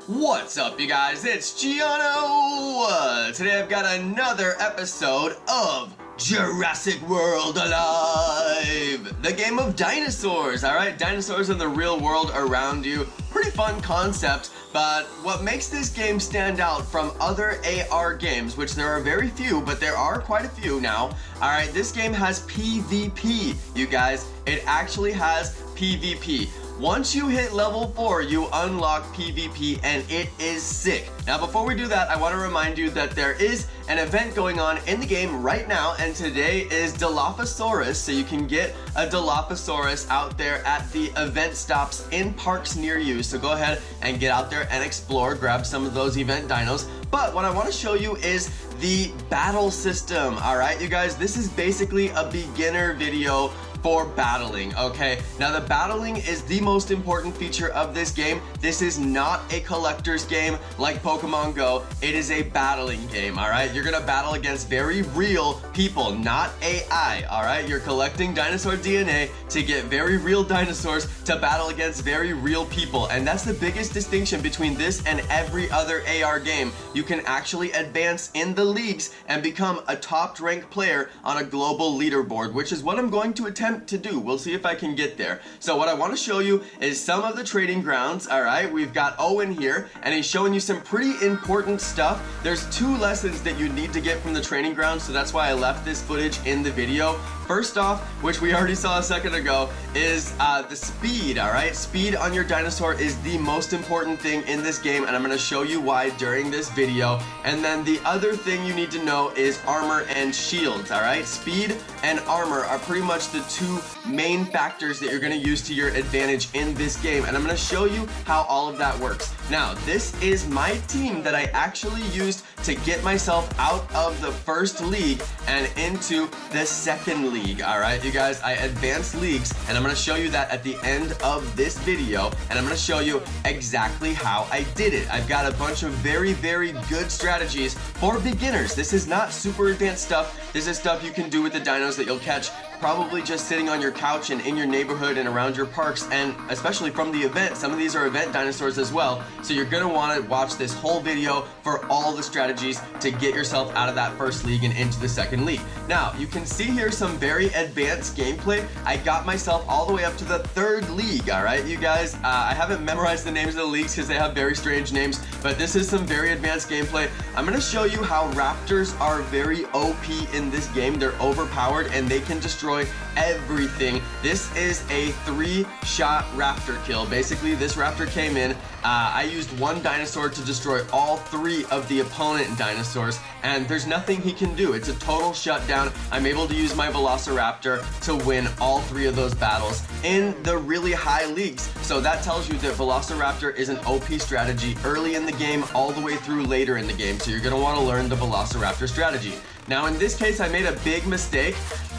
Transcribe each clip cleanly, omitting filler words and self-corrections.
What's up, you guys? It's Jonno! Today I've got another episode of Jurassic World Alive! The game of dinosaurs, alright? Dinosaurs in the real world around you. Pretty fun concept, but what makes this game stand out from other AR games, which there are very few, but there are quite a few now, alright, this game has PvP, you guys. It actually has PvP. Once you hit level 4, you unlock PvP, and it is sick. Now, before we do that, I want to remind you that there is an event going on in the game right now, and today is Dilophosaurus, so you can get a Dilophosaurus out there at the event stops in parks near you. So go ahead and get out there and explore, grab some of those event dinos. But what I want to show you is the battle system, alright, you guys? This is basically a beginner video for battling, okay? Now, the battling is the most important feature of this game. This is not a collector's game like Pokemon Go. It is a battling game, all right? You're gonna battle against very real people, not AI, all right? You're collecting dinosaur DNA to get very real dinosaurs to battle against very real people, and that's the biggest distinction between this and every other AR game. You can actually advance in the leagues and become a top-ranked player on a global leaderboard, which is what I'm going to attempt to do. We'll see if I can get there. So what I want to show you is some of the trading grounds. All right, we've got Owen here, and he's showing you some pretty important stuff. There's 2 lessons that you need to get from the training grounds, so that's why I left this footage in the video. First off, which we already saw a second ago, is the speed, all right? Speed on your dinosaur is the most important thing in this game, and I'm going to show you why during this video. And then the other thing you need to know is armor and shields, all right? Speed and armor are pretty much the 2 main factors that you're going to use to your advantage in this game, and I'm going to show you how all of that works. Now, this is my team that I actually used to get myself out of the first league and into the second league, all right, you guys? I advanced leagues, and I'm going to show you that at the end of this video, and I'm going to show you exactly how I did it. I've got a bunch of very, very good strategies for beginners. This is not super advanced stuff. This is stuff you can do with the dinos that you'll catch probably just sitting on your couch and in your neighborhood and around your parks, and especially from the event. Some of these are event dinosaurs as well, so you're gonna want to watch this whole video for all the strategies to get yourself out of that first league and into the second league. Now, you can see here some very advanced gameplay. I got myself all the way up to the 3rd league, all right, you guys? I haven't memorized the names of the leagues because they have very strange names, but this is some very advanced gameplay. I'm gonna show you how raptors are very OP in this game. They're overpowered and they can destroy everything. This is a 3-shot raptor kill. Basically, this raptor came in. I used 1 dinosaur to destroy all 3 of the opponent dinosaurs, and there's nothing he can do. It's a total shutdown. I'm able to use my Velociraptor to win all 3 of those battles in the really high leagues. So that tells you that Velociraptor is an OP strategy early in the game all the way through later in the game. So you're going to want to learn the Velociraptor strategy. Now, in this case, I made a big mistake.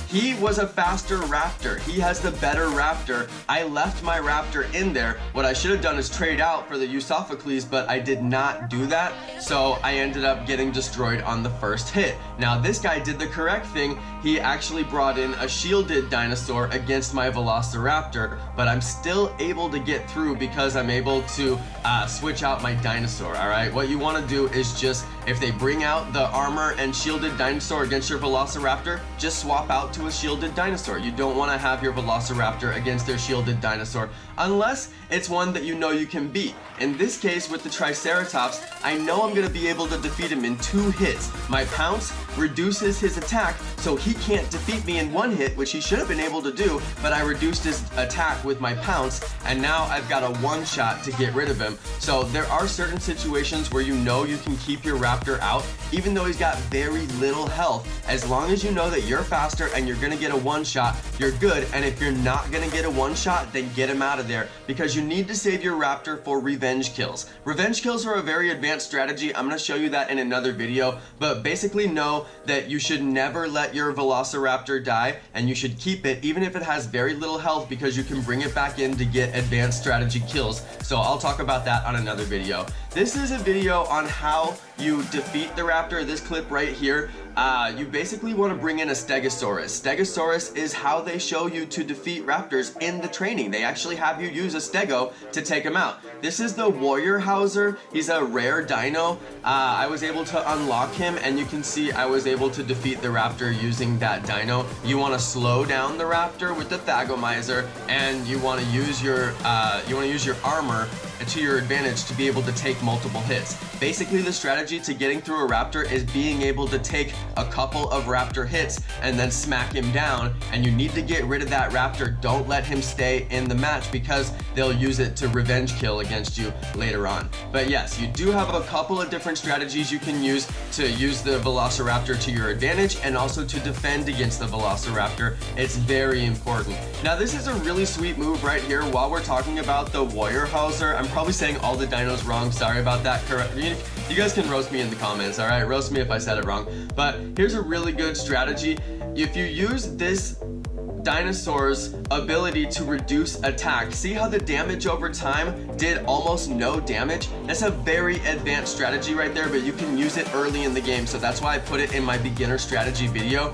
He was a faster raptor. He has the better raptor. I left my raptor in there. What I should have done is trade out for the Eusophocles, but I did not do that, so I ended up getting destroyed on the first hit. Now, this guy did the correct thing. He actually brought in a shielded dinosaur against my Velociraptor, but I'm still able to get through because I'm able to switch out my dinosaur, all right? What you want to do is just, if they bring out the armor and shielded dinosaur against your Velociraptor, just swap out to a shielded dinosaur. You don't want to have your Velociraptor against their shielded dinosaur unless it's one that you know you can beat. In this case, with the Triceratops, I know I'm going to be able to defeat him in 2 hits. My pounce reduces his attack, so he can't defeat me in 1 hit, which he should have been able to do, but I reduced his attack with my pounce, and now I've got a 1-shot to get rid of him. So there are certain situations where you know you can keep your raptor out, even though he's got very little health. As long as you know that you're faster and you're going to get a 1-shot, you're good. And if you're not going to get a 1-shot, then get him out of there, because you need to save your raptor for revenge kills. Revenge kills are a very advanced strategy. I'm going to show you that in another video, but basically know that you should never let your Velociraptor die, and you should keep it even if it has very little health, because you can bring it back in to get advanced strategy kills. So I'll talk about that on another video. This is a video on how you defeat the raptor. This clip right here you basically want to bring in a Stegosaurus. Stegosaurus is how they show you to defeat raptors in the training. They actually have you use a Stego to take them out. This is the Wuerhosaurus. He's a rare dino. I was able to unlock him, and you can see I was able to defeat the raptor using that dino. You want to slow down the raptor with the Thagomizer, and you want to use your armor to your advantage to be able to take multiple hits. Basically, the strategy to getting through a raptor is being able to take a couple of raptor hits and then smack him down, and you need to get rid of that raptor. Don't let him stay in the match because they'll use it to revenge kill against you later on. But yes, you do have a couple of different strategies you can use to use the Velociraptor to your advantage and also to defend against the Velociraptor. It's very important. Now, this is a really sweet move right here while we're talking about the Wuerhosaurus. I'm probably saying all the dinos wrong. Sorry about that. You guys can roast me in the comments, all right? Roast me if I said it wrong. But here's a really good strategy. If you use this dinosaur's ability to reduce attack, see how the damage over time did almost no damage? That's a very advanced strategy right there, but you can use it early in the game, so that's why I put it in my beginner strategy video.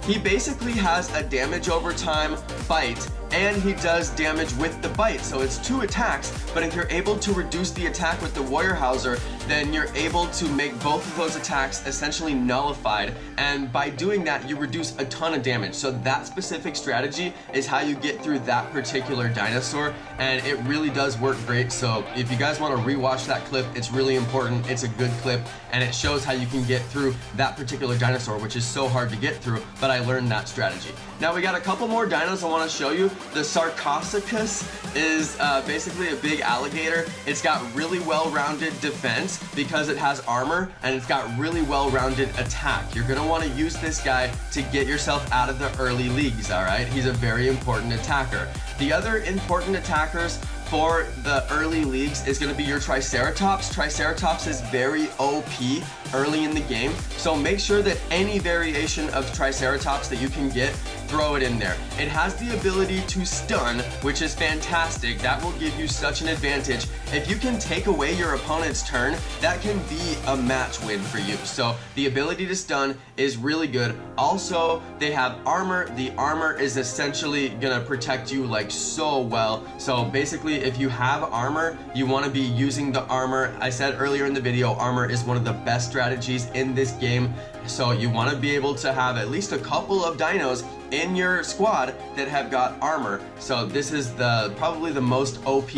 He basically has a damage over time bite, and he does damage with the bite, so it's 2 attacks. But if you're able to reduce the attack with the Wuerhosaurus, then you're able to make both of those attacks essentially nullified, and by doing that you reduce a ton of damage. So that specific strategy is how you get through that particular dinosaur, and it really does work great. So if you guys want to rewatch that clip, it's really important. It's a good clip, and it shows how you can get through that particular dinosaur, which is so hard to get through, but I learned that strategy. Now we got a couple more dinos I want to show you. The Sarcosuchus is basically a big alligator. It's got really well-rounded defense because it has armor, and it's got really well-rounded attack. You're gonna want to use this guy to get yourself out of the early leagues, all right? He's a very important attacker. The other important attackers for the early leagues is going to be your Triceratops. Triceratops is very OP early in the game, so make sure that any variation of Triceratops that you can get, throw it in there. It has the ability to stun, which is fantastic. That will give you such an advantage. If you can take away your opponent's turn, that can be a match win for you. So the ability to stun is really good. Also, they have armor. The armor is essentially gonna protect you like so well. So basically, if you have armor, you want to be using the armor. I said earlier in the video, armor is one of the best strategies in this game. So you want to be able to have at least a couple of dinos in your squad that have got armor. So this is probably the most OP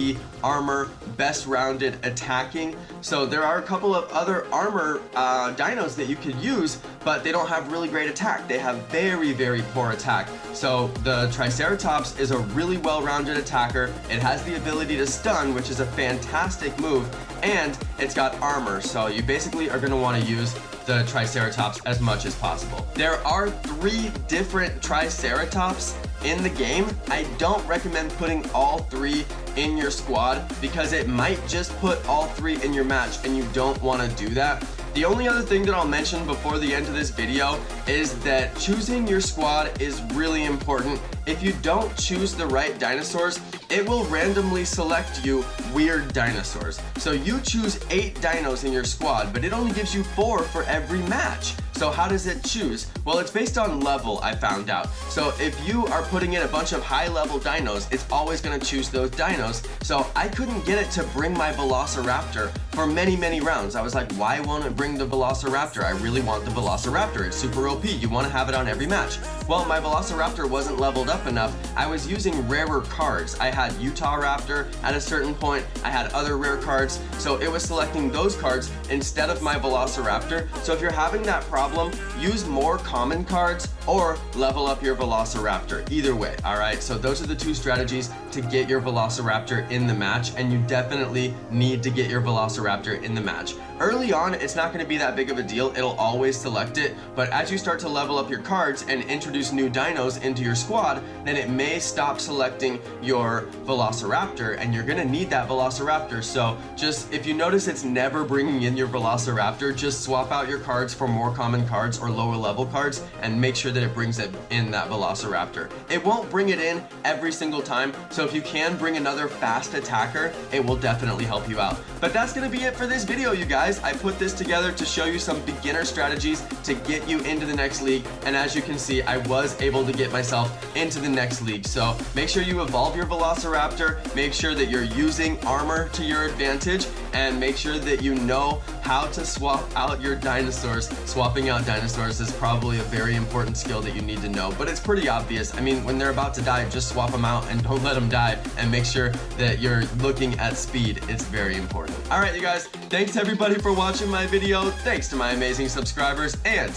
armor, best rounded attacking. So there are a couple of other armor dinos that you could use, but they don't have really great attack. They have very, very poor attack. So the Triceratops is a really well-rounded attacker. It has the ability to stun, which is a fantastic move, and it's got armor. So you basically are going to want to use the Triceratops as much as possible. There are 3 different Triceratops in the game. I don't recommend putting all 3 in your squad because it might just put all 3 in your match, and you don't want to do that. The only other thing that I'll mention before the end of this video is that choosing your squad is really important. If you don't choose the right dinosaurs, it will randomly select you weird dinosaurs. So you choose 8 dinos in your squad, but it only gives you 4 for every match. So how does it choose? Well, it's based on level, I found out. So if you are putting in a bunch of high level dinos, it's always gonna choose those dinos. So I couldn't get it to bring my Velociraptor for many, many rounds. I was like, why won't it bring the Velociraptor? I really want the Velociraptor. It's super OP. You wanna have it on every match. Well, my Velociraptor wasn't leveled up enough. I was using rarer cards. I had Utah Raptor at a certain point. I had other rare cards. So it was selecting those cards instead of my Velociraptor. So if you're having that problem, use more common cards or level up your Velociraptor. Either way, all right? So those are the 2 strategies to get your Velociraptor in the match, and you definitely need to get your Velociraptor in the match. Early on, it's not going to be that big of a deal. It'll always select it, but as you start to level up your cards and introduce new dinos into your squad, then it may stop selecting your Velociraptor, and you're going to need that Velociraptor. So just, if you notice it's never bringing in your Velociraptor, just swap out your cards for more common common cards or lower level cards and make sure that it brings it in that Velociraptor. It won't bring it in every single time, so if you can bring another fast attacker, it will definitely help you out. But that's gonna be it for this video, you guys. I put this together to show you some beginner strategies to get you into the next league, and as you can see, I was able to get myself into the next league. So make sure you evolve your Velociraptor, make sure that you're using armor to your advantage, and make sure that you know how to swap out your dinosaurs. Swapping out dinosaurs is probably a very important skill that you need to know, but it's pretty obvious. I mean, when they're about to die, just swap them out and don't let them die, and make sure that you're looking at speed. It's very important. All right, you guys, thanks everybody for watching my video. Thanks to my amazing subscribers, and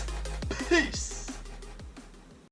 peace.